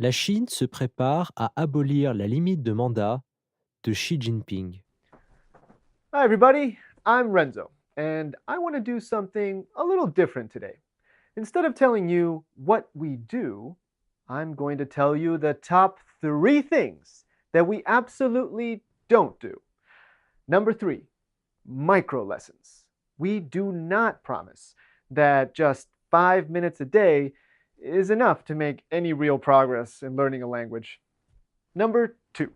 La Chine se prépare à abolir la limite de mandat de Xi Jinping. Hi, everybody. I'm Renzo, and I want to do something a little different today. Instead of telling you what we do, I'm going to tell you the top three things that we absolutely don't do. Number three, micro lessons. We do not promise that just 5 minutes a day is enough to make any real progress in learning a language. Number two,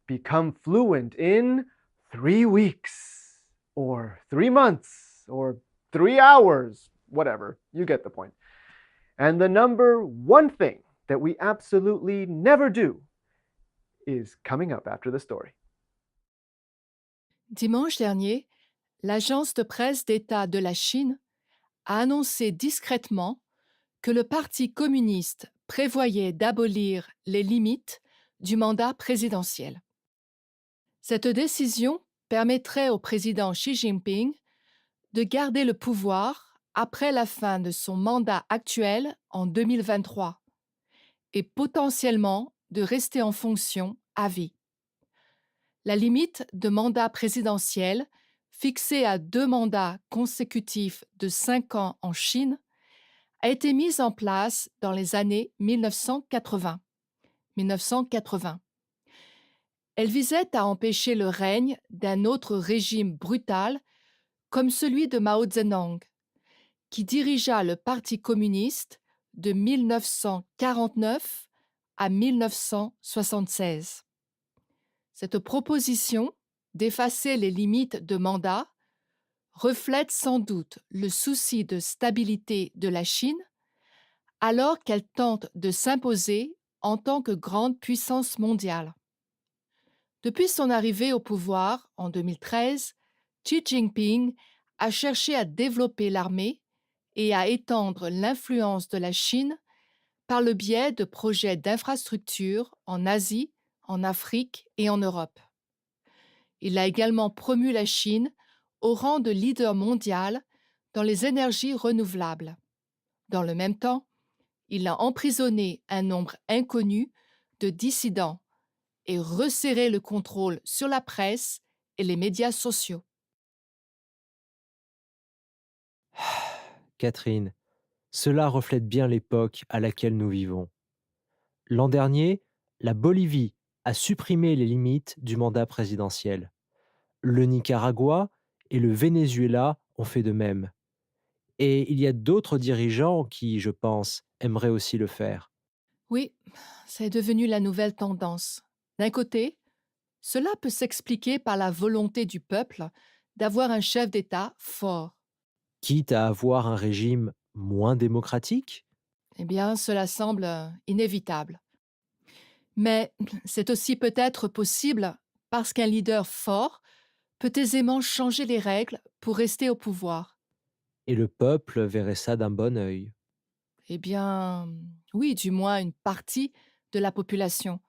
become fluent in 3 weeks or 3 months or 3 hours, whatever. You get the point. And the number one thing that we absolutely never do is coming up after the story. Dimanche dernier, l'agence de presse d'État de la Chine a annoncé discrètement que le Parti communiste prévoyait d'abolir les limites du mandat présidentiel. Cette décision permettrait au président Xi Jinping de garder le pouvoir après la fin de son mandat actuel en 2023 et potentiellement de rester en fonction à vie. La limite de mandat présidentiel, fixée à 2 mandats consécutifs de 5 ans en Chine, a été mise en place dans les années 1980. Elle visait à empêcher le règne d'un autre régime brutal comme celui de Mao Zedong, qui dirigea le Parti communiste de 1949 à 1976. Cette proposition d'effacer les limites de mandat reflète sans doute le souci de stabilité de la Chine alors qu'elle tente de s'imposer en tant que grande puissance mondiale. Depuis son arrivée au pouvoir en 2013, Xi Jinping a cherché à développer l'armée et à étendre l'influence de la Chine par le biais de projets d'infrastructures en Asie, en Afrique et en Europe. Il a également promu la Chine au rang de leader mondial dans les énergies renouvelables. Dans le même temps, il a emprisonné un nombre inconnu de dissidents et resserré le contrôle sur la presse et les médias sociaux. Catherine, cela reflète bien l'époque à laquelle nous vivons. L'an dernier, la Bolivie a supprimé les limites du mandat présidentiel. Le Nicaragua et le Venezuela ont fait de même. Et il y a d'autres dirigeants qui, je pense, aimeraient aussi le faire. Oui, c'est devenu la nouvelle tendance. D'un côté, cela peut s'expliquer par la volonté du peuple d'avoir un chef d'État fort. Quitte à avoir un régime moins démocratique. Eh bien, cela semble inévitable. Mais c'est aussi peut-être possible parce qu'un leader fort peut aisément changer les règles pour rester au pouvoir. Et le peuple verrait ça d'un bon œil. Eh bien, oui, du moins une partie de la population,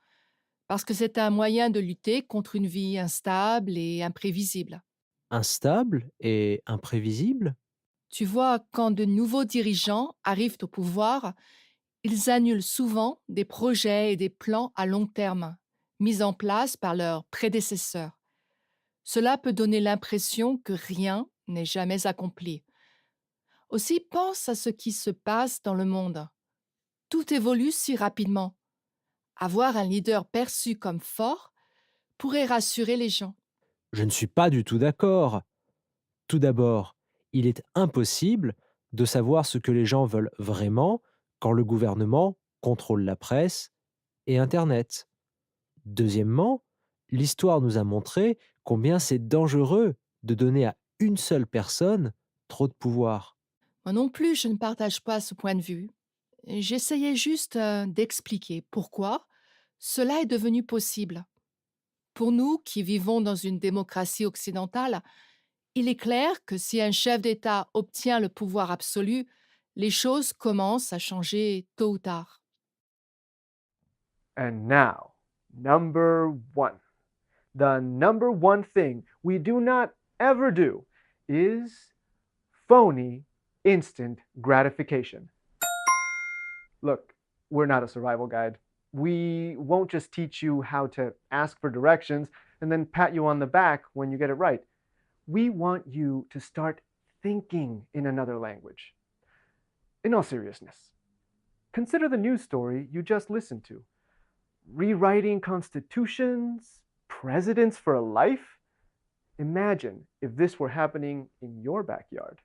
parce que c'est un moyen de lutter contre une vie instable et imprévisible. Instable et imprévisible. Tu vois, quand de nouveaux dirigeants arrivent au pouvoir, ils annulent souvent des projets et des plans à long terme, mis en place par leurs prédécesseurs. Cela peut donner l'impression que rien n'est jamais accompli. Aussi, pense à ce qui se passe dans le monde. Tout évolue si rapidement. Avoir un leader perçu comme fort pourrait rassurer les gens. Je ne suis pas du tout d'accord. Tout d'abord, il est impossible de savoir ce que les gens veulent vraiment quand le gouvernement contrôle la presse et Internet. Deuxièmement, l'histoire nous a montré combien c'est dangereux de donner à une seule personne trop de pouvoir. Moi non plus, je ne partage pas ce point de vue. J'essayais juste d'expliquer pourquoi cela est devenu possible. Pour nous qui vivons dans une démocratie occidentale, il est clair que si un chef d'État obtient le pouvoir absolu, les choses commencent à changer tôt ou tard. And now, number one. The number one thing we do not ever do is phony instant gratification. Look, we're not a survival guide. We won't just teach you how to ask for directions and then pat you on the back when you get it right. We want you to start thinking in another language. In all seriousness, consider the news story you just listened to. Rewriting constitutions, presidents for life. Imagine if this were happening in your backyard.